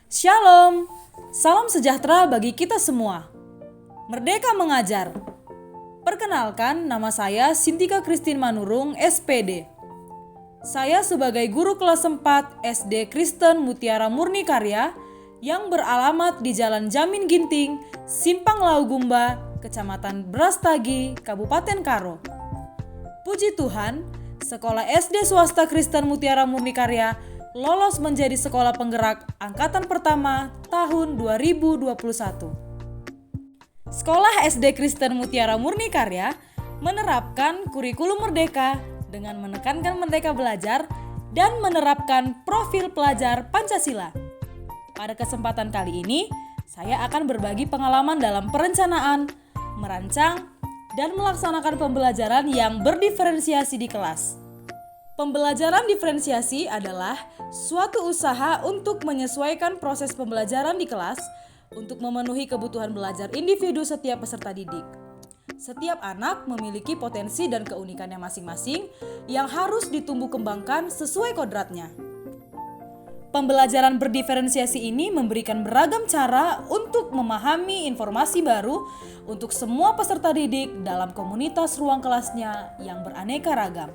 Shalom, salam sejahtera bagi kita semua. Merdeka mengajar. Perkenalkan, nama saya Sintika Christine Manurung, SPD. Saya sebagai guru kelas 4 SD Kristen Mutiara Murni Karya yang beralamat di Jalan Jamin Ginting, Simpang Laugumba, Kecamatan Brastagi, Kabupaten Karo. Puji Tuhan, Sekolah SD Swasta Kristen Mutiara Murni Karya lolos menjadi sekolah penggerak angkatan pertama tahun 2021. Sekolah SD Kristen Mutiara Murni Karya menerapkan kurikulum merdeka dengan menekankan merdeka belajar dan menerapkan profil pelajar Pancasila. Pada kesempatan kali ini, saya akan berbagi pengalaman dalam perencanaan, merancang, dan melaksanakan pembelajaran yang berdiferensiasi di kelas. Pembelajaran diferensiasi adalah suatu usaha untuk menyesuaikan proses pembelajaran di kelas untuk memenuhi kebutuhan belajar individu setiap peserta didik. Setiap anak memiliki potensi dan keunikannya masing-masing yang harus ditumbuh kembangkan sesuai kodratnya. Pembelajaran berdiferensiasi ini memberikan beragam cara untuk memahami informasi baru untuk semua peserta didik dalam komunitas ruang kelasnya yang beraneka ragam,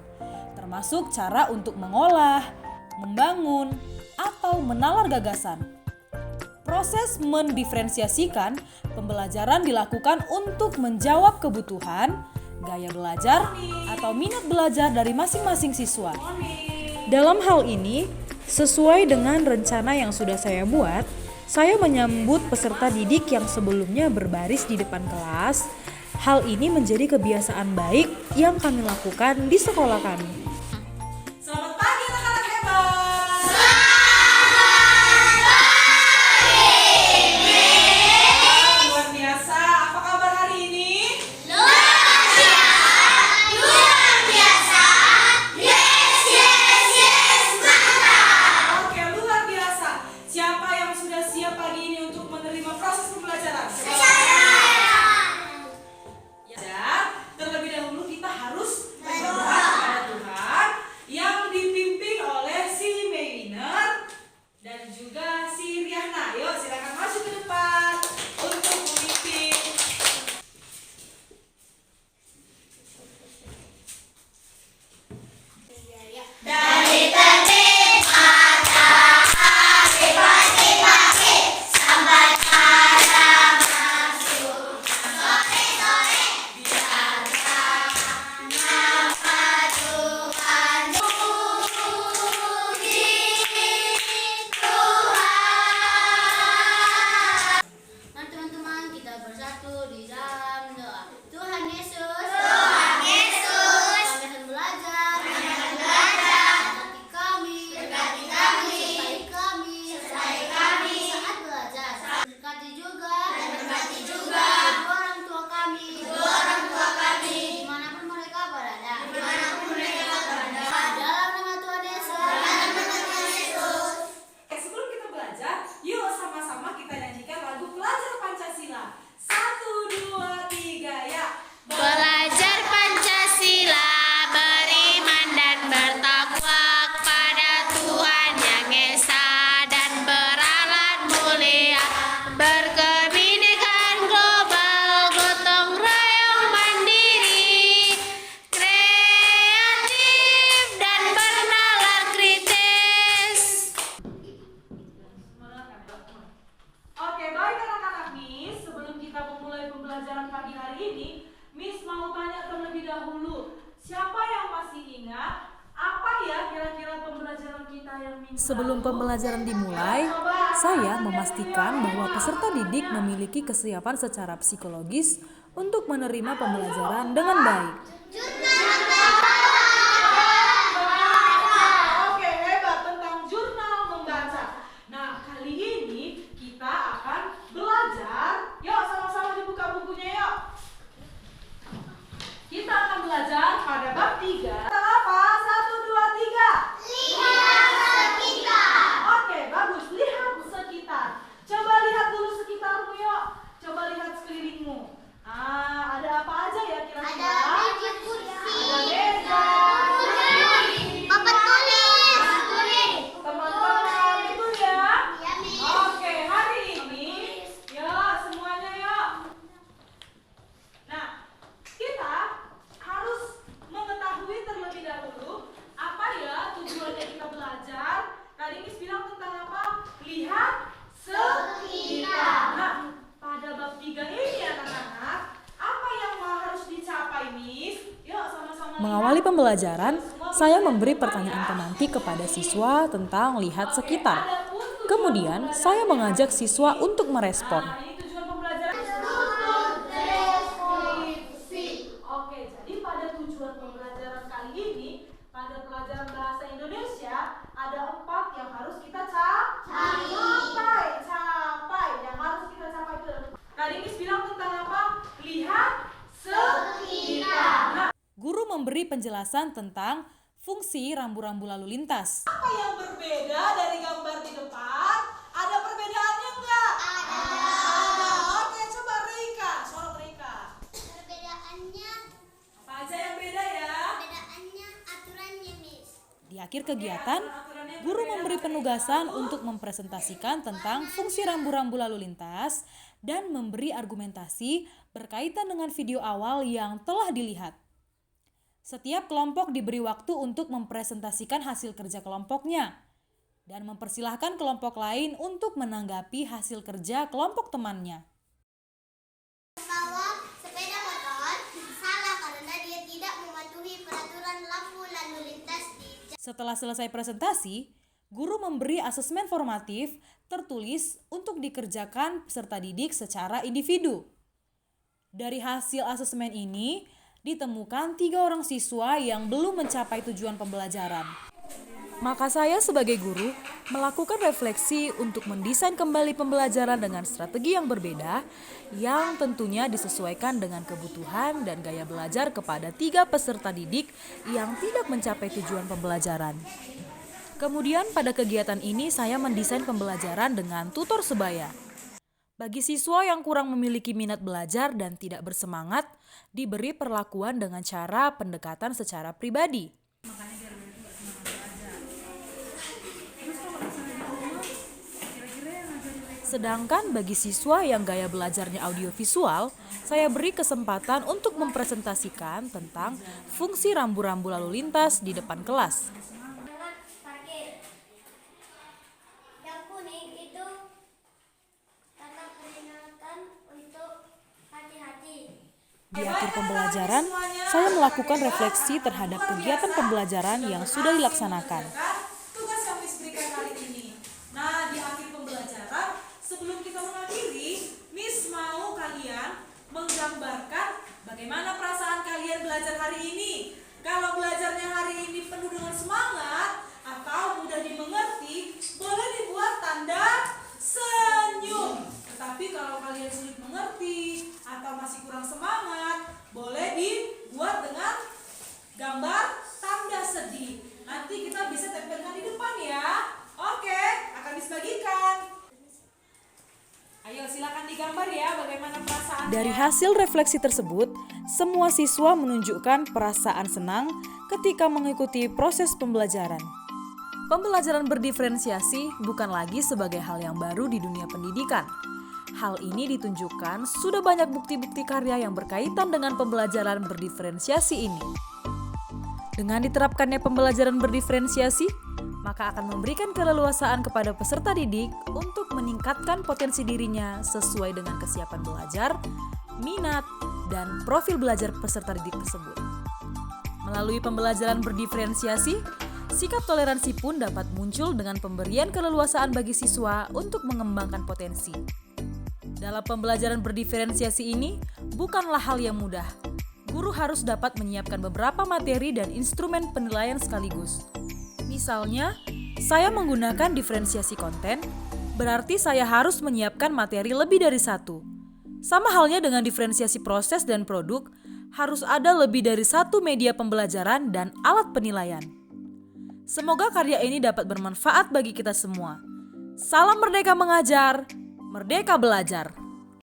termasuk cara untuk mengolah, membangun, atau menalar gagasan. Proses mendiferensiasikan pembelajaran dilakukan untuk menjawab kebutuhan, gaya belajar, atau minat belajar dari masing-masing siswa. Dalam hal ini, sesuai dengan rencana yang sudah saya buat, saya menyambut peserta didik yang sebelumnya berbaris di depan kelas. Hal ini menjadi kebiasaan baik yang kami lakukan di sekolah kami. Selamat pagi anak-anak hebat. Luar biasa. Apa kabar hari ini? Luar biasa. Yes, mantap. Oke, luar biasa. Siapa yang sudah siap pagi ini untuk menerima proses pembelajaran? Ya, terlebih dahulu kita harus berdoa kepada Tuhan yang dipimpin oleh si Maywiner dan juga si Riana. Yuk, silakan masuk ke depan untuk memimpin. Dari terbit matahari pagi-pagi sampai pada masuk sore-sore, biarkan nama Tuhan puji Tuhan. Mari teman-teman kita bersatu di dalam doa. Tuhan Yesus, kami akan belajar, berkati kami, sertai kami saat belajar. Berkati juga kedua orang tua kami, dimanapun mereka berada. Dalam nama Tuhan Yesus. Sebelum kita belajar, yuk sama-sama kita nyanyikan lagu Pelajar Pancasila. 1, 2, 3, ya. Belajar Pancasila, beriman dan bertakwa kepada Tuhan Yang Esa dan beralat mulia, berkebinekaan global, gotong royong mandiri, kreatif dan bernalar kritis. Oke, baik anak-anak Miss. Sebelum kita memulai pembelajaran pagi hari ini, Miss mau tanya terlebih dahulu. Siapa yang masih ingat apa ya kira-kira pembelajaran kita yang minggu Sebelum lalu? pembelajaran dimulai, saya memastikan bahwa peserta didik memiliki kesiapan secara psikologis untuk menerima pembelajaran dengan baik. Oke, hebat tentang jurnal membaca. Nah, kali ini kita akan belajar. Yuk, sama-sama dibuka bukunya yuk. Kita akan belajar pada bab 3. Apa? 1, 2, 3. Lihat sekitar. Oke, bagus. Lihat sekitar. Coba lihat dulu sekitarmu yuk. Coba lihat sekelilingmu. Ada apa aja ya kira-kira? Ada meja kursi, pembelajaran, saya memberi pertanyaan pemantik kepada siswa tentang lihat sekitar. Kemudian, saya mengajak siswa untuk merespon. Ini tujuan pembelajaran. Oke, jadi pada tujuan pembelajaran kali ini, pada pelajaran bahasa Indonesia, ada 4 yang harus kita capai. Yang harus kita capai itu. Tadi Miss bilang tentang apa? Lihat sekitar. Guru memberi penjelasan tentang fungsi rambu-rambu lalu lintas. Apa yang berbeda dari gambar di depan? Ada perbedaannya enggak? Ada. Oke, coba Rika. Sorot Rika. Perbedaannya Apa aja yang beda ya? aturannya, Miss. Di akhir kegiatan, guru memberi penugasan untuk mempresentasikan tentang fungsi rambu-rambu lalu lintas dan memberi argumentasi berkaitan dengan video awal yang telah dilihat. Setiap kelompok diberi waktu untuk mempresentasikan hasil kerja kelompoknya dan mempersilahkan kelompok lain untuk menanggapi hasil kerja kelompok temannya. Bawa sepeda motor salah karena dia tidak mematuhi peraturan lampu lalu lintas di Setelah selesai presentasi, guru memberi asesmen formatif tertulis untuk dikerjakan peserta didik secara individu. Dari hasil asesmen ini, ditemukan 3 orang siswa yang belum mencapai tujuan pembelajaran. Maka saya sebagai guru melakukan refleksi untuk mendesain kembali pembelajaran dengan strategi yang berbeda yang tentunya disesuaikan dengan kebutuhan dan gaya belajar kepada 3 peserta didik yang tidak mencapai tujuan pembelajaran. Kemudian pada kegiatan ini saya mendesain pembelajaran dengan tutor sebaya. Bagi siswa yang kurang memiliki minat belajar dan tidak bersemangat, diberi perlakuan dengan cara pendekatan secara pribadi. Sedangkan bagi siswa yang gaya belajarnya audiovisual, saya beri kesempatan untuk mempresentasikan tentang fungsi rambu-rambu lalu lintas di depan kelas. parkir. Yang kuning itu tanda peringatan untuk hati-hati. Di akhir pembelajaran, saya melakukan refleksi terhadap kegiatan pembelajaran yang sudah dilaksanakan. Tugas yang Miss berikan kali ini. Nah, di akhir pembelajaran, sebelum kita mengakhiri, Miss mau kalian menggambarkan bagaimana perasaan kalian belajar hari ini. Kalau belajarnya hari ini penuh dengan semangat atau mudah dimengerti, boleh dibuat tanda senyum. Tetapi kalau kalian sulit mengerti atau masih kurang semangat, boleh dibuat dengan gambar tanda sedih. Nanti kita bisa tempelkan di depan ya. Oke, akan dibagikan. Ayo silakan digambar ya bagaimana perasaannya. Dari hasil refleksi tersebut, semua siswa menunjukkan perasaan senang ketika mengikuti proses pembelajaran. Pembelajaran berdiferensiasi bukan lagi sebagai hal yang baru di dunia pendidikan. Hal ini ditunjukkan sudah banyak bukti-bukti karya yang berkaitan dengan pembelajaran berdiferensiasi ini. Dengan diterapkannya pembelajaran berdiferensiasi, maka akan memberikan keleluasaan kepada peserta didik untuk meningkatkan potensi dirinya sesuai dengan kesiapan belajar, minat, dan profil belajar peserta didik tersebut. Melalui pembelajaran berdiferensiasi, sikap toleransi pun dapat muncul dengan pemberian keleluasaan bagi siswa untuk mengembangkan potensi. Dalam pembelajaran berdiferensiasi ini, bukanlah hal yang mudah. Guru harus dapat menyiapkan beberapa materi dan instrumen penilaian sekaligus. Misalnya, saya menggunakan diferensiasi konten, berarti saya harus menyiapkan materi lebih dari 1. Sama halnya dengan diferensiasi proses dan produk, harus ada lebih dari 1 media pembelajaran dan alat penilaian. Semoga karya ini dapat bermanfaat bagi kita semua. Salam merdeka mengajar, merdeka belajar.